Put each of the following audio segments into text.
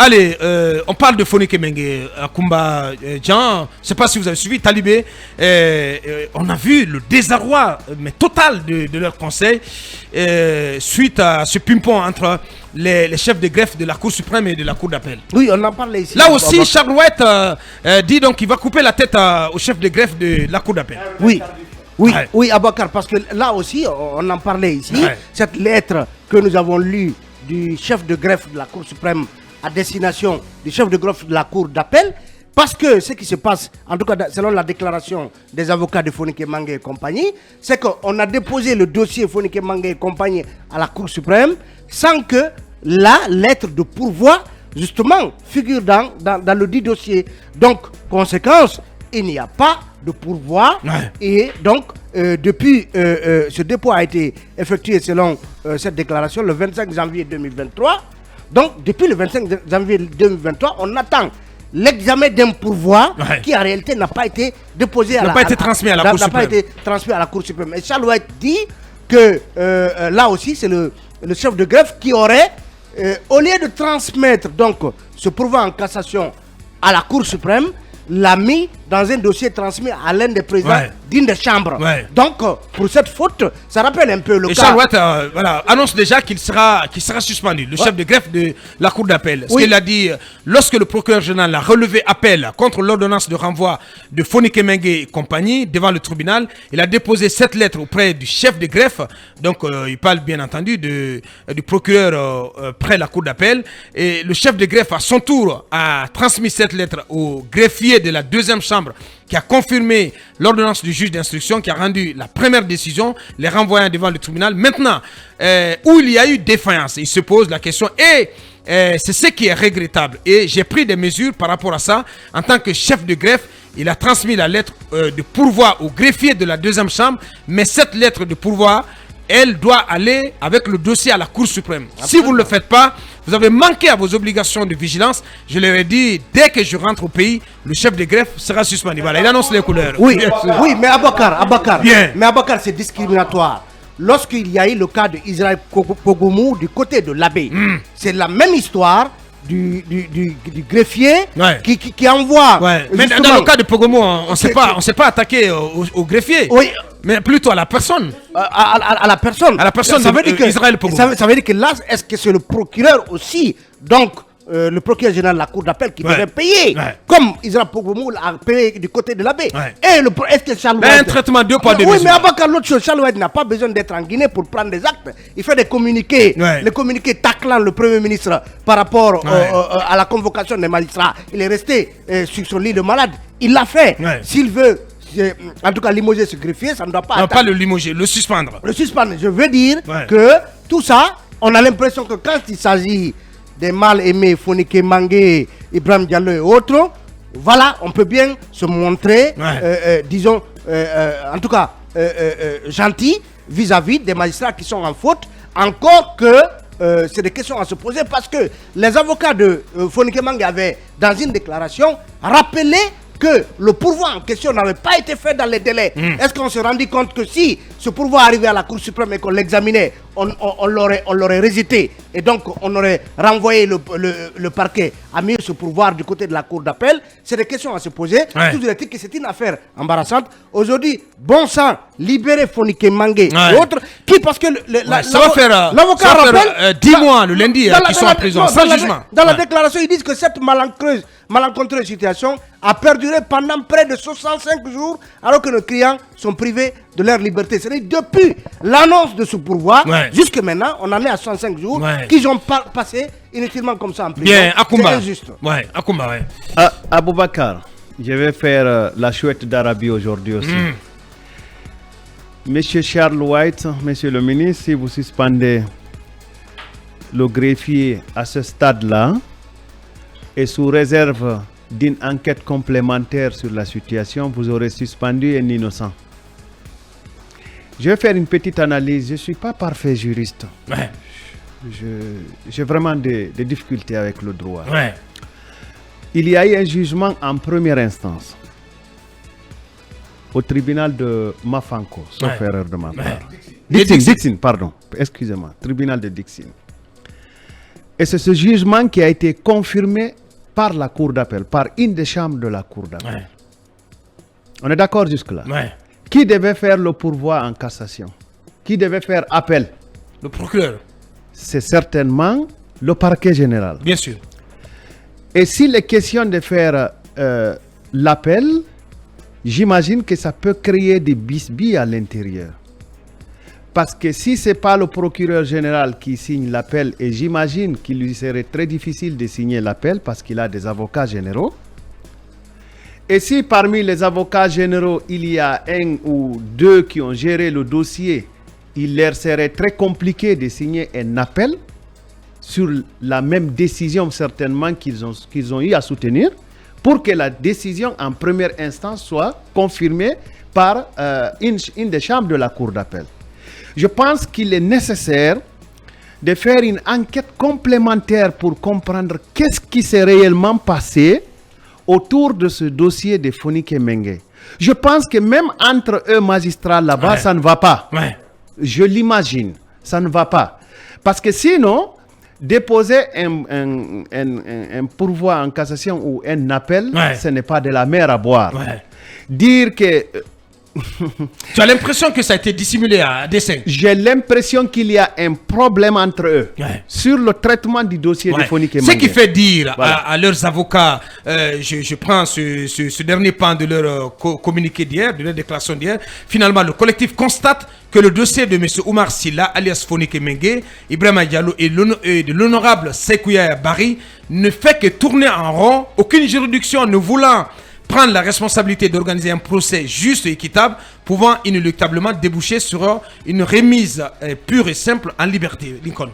Allez, on parle de Foné Kemengue, Akumba Jean. Je ne sais pas si vous avez suivi Talibé. On a vu le désarroi mais total de leur conseil suite à ce pimpon entre les chefs de greffe de la Cour suprême et de la Cour d'appel. Oui, on en parlait ici. Là aussi, Charles White dit donc qu'il va couper la tête au chef de greffe de la Cour d'appel. Oui. Oui, Abakar, parce que là aussi, on en parlait ici. Cette lettre que nous avons lue du chef de greffe de la Cour suprême à destination du chef de greffe de la Cour d'appel, parce que ce qui se passe, en tout cas selon la déclaration des avocats de Foné Kemengue et compagnie, c'est qu'on a déposé le dossier Foné Kemengue et compagnie à la Cour suprême sans que la lettre de pourvoi, justement, figure dans le dit dossier. Donc, conséquence, il n'y a pas de pourvoi et donc depuis ce dépôt a été effectué selon cette déclaration le 25 janvier 2023. Donc depuis le 25 janvier 2023, on attend l'examen d'un pourvoi qui en réalité n'a pas été déposé transmis à la Cour suprême. N'a pas été transmis à la Cour suprême. Et Charles White dit que là aussi c'est le chef de greffe qui aurait au lieu de transmettre donc ce pourvoi en cassation à la Cour suprême, l'a mis dans un dossier transmis à l'un des présidents d'une des chambres. Donc, pour cette faute, ça rappelle un peu le cas. Charles White annonce déjà qu'il sera suspendu, le chef de greffe de la Cour d'appel. Ce qu'il a dit, lorsque le procureur général a relevé appel contre l'ordonnance de renvoi de Foné Kemengue et compagnie devant le tribunal, il a déposé cette lettre auprès du chef de greffe. Donc, il parle bien entendu du procureur près la Cour d'appel. Et le chef de greffe, à son tour, a transmis cette lettre au greffier de la deuxième chambre qui a confirmé l'ordonnance du juge d'instruction qui a rendu la première décision, les renvoyant devant le tribunal. Maintenant, où il y a eu défaillance, il se pose la question et c'est ce qui est regrettable. Et j'ai pris des mesures par rapport à ça. En tant que chef de greffe, il a transmis la lettre de pourvoi au greffier de la deuxième chambre, mais cette lettre de pourvoi, elle doit aller avec le dossier à la Cour suprême. Si vous ne le faites pas, vous avez manqué à vos obligations de vigilance. Je leur ai dit, dès que je rentre au pays, le chef de greffe sera suspendu. Voilà, il annonce les couleurs. Oui, mais Abakar, c'est discriminatoire. Lorsqu'il y a eu le cas d'Israël Pogomou du côté de l'abbé, c'est la même histoire du greffier qui envoie. Mais dans le cas de Pogomou, on ne s'est pas attaqué au greffier. Oui. Mais plutôt à la personne. À la personne. À la personne ça veut dire que Israël Pogomou. Ça veut dire que là, est-ce que c'est le procureur aussi, donc le procureur général de la Cour d'appel qui devait payer, comme Israël Pogomou a payé du côté de l'abbé. Et est-ce que Charles White... un traitement deux poids deux mesures. Oui, mais avant l'autre chose, Charles White n'a pas besoin d'être en Guinée pour prendre des actes. Il fait des communiqués, les communiqués taclant le Premier ministre par rapport à la convocation des magistrats. Il est resté sur son lit de malade. Il l'a fait. S'il veut... en tout cas, limoger ce greffier, ça ne doit pas... Non, pas le limoger, le suspendre. Le suspendre, je veux dire que tout ça, on a l'impression que quand il s'agit des mal aimés, Foné Kemengue, Ibrahim Diallo et autres, voilà, on peut bien se montrer, disons, en tout cas, gentil vis-à-vis des magistrats qui sont en faute, encore que c'est des questions à se poser parce que les avocats de Foné Kemengue avaient, dans une déclaration, rappelé que le pourvoi en question n'avait pas été fait dans les délais. Est-ce qu'on s'est rendu compte que si ce pourvoi arrivait à la Cour suprême et qu'on l'examinait, on l'aurait rejeté et donc on aurait renvoyé le parquet à mieux se pourvoir du côté de la Cour d'appel? C'est des questions à se poser. Toujours est-il que c'est une affaire embarrassante. Aujourd'hui, bon sang, libérer Foné Kemengue et autres, qui parce que ça va faire l'avocat rappelle 10 mois le lundi qui sont en prison sans jugement. Dans la déclaration, ils disent que cette malencontreuse situation a perduré pendant près de 65 jours alors que nos clients sont privés de leur liberté. C'est-à-dire depuis l'annonce de ce pourvoi jusque maintenant, on en est à 65 jours qu'ils ont passé inutilement comme ça en prison. Bien, Akumba. C'est injuste. Akumba, Aboubakar, je vais faire la chouette d'Arabie aujourd'hui aussi. Monsieur Charles White, monsieur le ministre, si vous suspendez le greffier à ce stade-là et sous réserve d'une enquête complémentaire sur la situation, vous aurez suspendu un innocent. Je vais faire une petite analyse. Je ne suis pas parfait juriste. J'ai vraiment des difficultés avec le droit. Il y a eu un jugement en première instance au tribunal de Mafanko, sauf erreur de ma part. Dixine, pardon. Excusez-moi. Tribunal de Dixine. Et c'est ce jugement qui a été confirmé par la Cour d'appel, par une des chambres de la Cour d'appel. Ouais. On est d'accord jusque-là? Ouais. Qui devait faire le pourvoi en cassation? Qui devait faire appel? Le procureur. C'est certainement le parquet général. Bien sûr. Et s'il est question de faire l'appel, j'imagine que ça peut créer des bisbilles à l'intérieur. Parce que si ce n'est pas le procureur général qui signe l'appel, et j'imagine qu'il lui serait très difficile de signer l'appel parce qu'il a des avocats généraux, et si parmi les avocats généraux, il y a un ou deux qui ont géré le dossier, il leur serait très compliqué de signer un appel sur la même décision certainement qu'ils ont eu à soutenir pour que la décision en première instance soit confirmée par une des chambres de la Cour d'appel. Je pense qu'il est nécessaire de faire une enquête complémentaire pour comprendre qu'est-ce qui s'est réellement passé autour de ce dossier de Fonike Mengue. Je pense que même entre eux magistrats là-bas, ça ne va pas. Ouais. Je l'imagine, ça ne va pas. Parce que sinon, déposer un pourvoi en cassation ou un appel, ce n'est pas de la mer à boire. Ouais. Dire que... Tu as l'impression que ça a été dissimulé à dessein? J'ai l'impression qu'il y a un problème entre eux sur le traitement du dossier de Fonike Mengue. Ce qui fait dire à leurs avocats, je prends ce dernier pan de leur communiqué d'hier, de leur déclaration d'hier, finalement le collectif constate que le dossier de M. Oumar Silla, alias Fonike Mengue, Ibrahima Diallo et de l'honorable Sekouya Bari ne fait que tourner en rond, aucune juridiction ne voulant prendre la responsabilité d'organiser un procès juste et équitable, pouvant inéluctablement déboucher sur une remise pure et simple en liberté. Lincoln.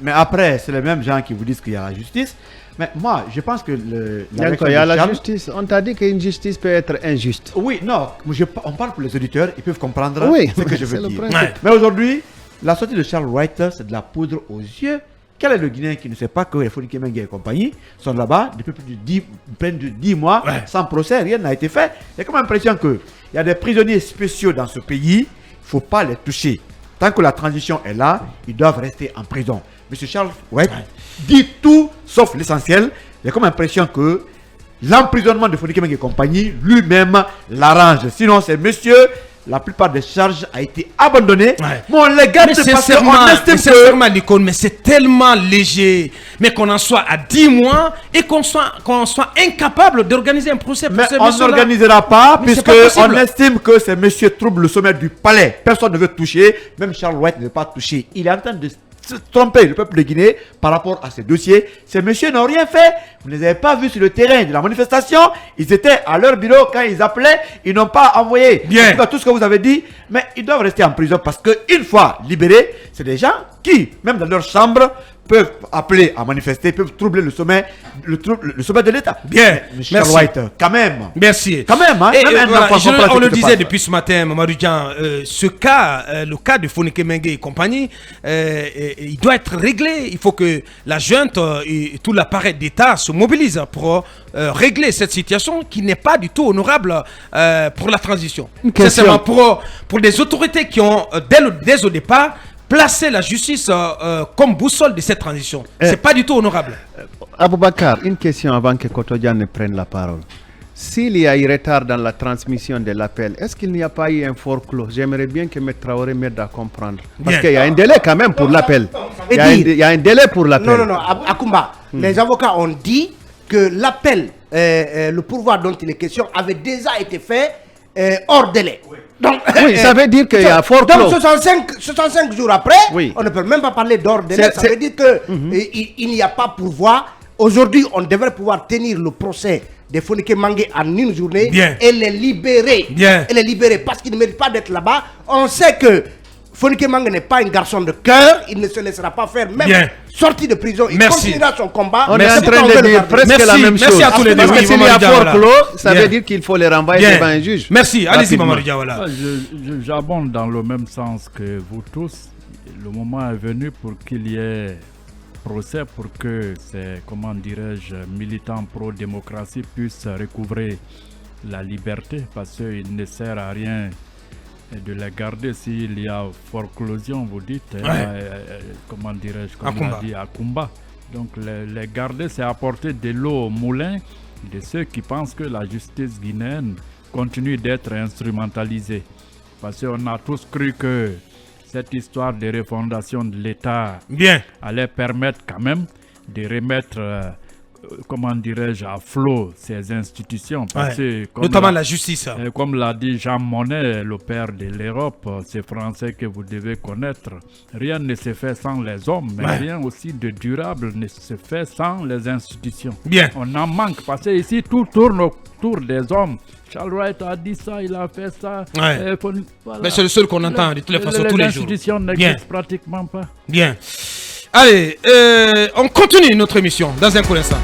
Mais après, c'est les mêmes gens qui vous disent qu'il y a la justice. Mais moi, je pense que il y a la justice. On t'a dit qu'une justice peut être injuste. Oui, non, on parle pour les auditeurs, ils peuvent comprendre ce que je veux dire. Mais aujourd'hui, la sortie de Charles Wright, c'est de la poudre aux yeux. Quel est le Guinéen qui ne sait pas que les Fonike Mengue et compagnie sont là-bas depuis plus de 10 mois sans procès, rien n'a été fait. J'ai comme l'impression qu'il y a des prisonniers spéciaux dans ce pays, il ne faut pas les toucher. Tant que la transition est là, ils doivent rester en prison. M. Charles Wright dit tout sauf l'essentiel. J'ai comme l'impression que l'emprisonnement de Fonike Mengue et compagnie lui-même l'arrange. Sinon, c'est monsieur... La plupart des charges a été abandonnées. Mais on les garde parce qu'on estime que... Mais c'est tellement léger. Mais qu'on en soit à 10 mois et qu'on soit incapable d'organiser un procès. Mais on n'organisera pas puisqu'on estime que c'est monsieur trouble le sommet du palais. Personne ne veut toucher. Même Charles Wright ne veut pas toucher. Il est en train de se tromper le peuple de Guinée par rapport à ces dossiers. Ces messieurs n'ont rien fait. Vous ne les avez pas vus sur le terrain de la manifestation. Ils étaient à leur bureau quand ils appelaient. Ils n'ont pas envoyé tout ce que vous avez dit. Mais ils doivent rester en prison parce qu'une fois libérés, c'est des gens qui, même dans leur chambre, peuvent appeler à manifester, peuvent troubler le sommet de l'État. Bien, Michel White, quand même. Merci. Quand même, hein. On le disait depuis ce matin, Mamadou Dian, ce cas, le cas de Fonike Mengue et compagnie, il doit être réglé. Il faut que la junte et tout l'appareil d'État se mobilisent pour régler cette situation qui n'est pas du tout honorable pour la transition. C'est seulement pour des autorités qui ont, dès au départ, placer la justice comme boussole de cette transition. C'est pas du tout honorable. Aboubakar, une question avant que Kotodia ne prenne la parole. S'il y a eu retard dans la transmission de l'appel, est-ce qu'il n'y a pas eu un forclos? J'aimerais bien que M. Traoré m'aide à comprendre. Parce qu'il y a un délai quand même pour l'appel. Il y a un délai pour l'appel. Non, Akoumba, les avocats ont dit que l'appel, le pourvoi dont il est question, avait déjà été fait hors délai. Donc, ça veut dire qu'il y a fort donc 65 jours après, on ne peut même pas parler d'ordre délai. Ça veut dire qu'il n'y a pas pourvoi. Aujourd'hui, on devrait pouvoir tenir le procès de Fonike Mengue en une journée et les libérer. Et les libérer parce qu'ils ne méritent pas d'être là-bas. On sait que Fonike Mengue n'est pas un garçon de cœur, il ne se laissera pas faire, même sorti de prison, il continuera son combat. On est en train de dire presque la même chose. Merci à tous les deux. Parce que s'il y a fort clos, ça veut dire qu'il faut les renvoyer devant un juge. Merci, allez-y Mamadou Diawara. J'abonde dans le même sens que vous tous. Le moment est venu pour qu'il y ait procès, pour que ces, comment dirais-je, militants pro-démocratie puissent recouvrer la liberté, parce qu'il ne sert à rien de les garder s'il y a forclusion, vous dites, comment dirais-je, comme on a dit à Kumba. Donc les garder, c'est apporter de l'eau au moulin de ceux qui pensent que la justice guinéenne continue d'être instrumentalisée. Parce qu'on a tous cru que cette histoire de refondation de l'État allait permettre quand même de remettre, comment dirais-je, à flot ces institutions. Parce que, notamment la justice. Comme l'a dit Jean Monnet, le père de l'Europe, c'est français que vous devez connaître. Rien ne se fait sans les hommes, mais rien aussi de durable ne se fait sans les institutions. On en manque parce que ici tout tourne autour des hommes. Charles Wright a dit ça, il a fait ça. Voilà. Mais c'est le seul qu'on entend de toutes les façons tous les jours. Les institutions n'existent pratiquement pas. Allez, on continue notre émission dans un court instant.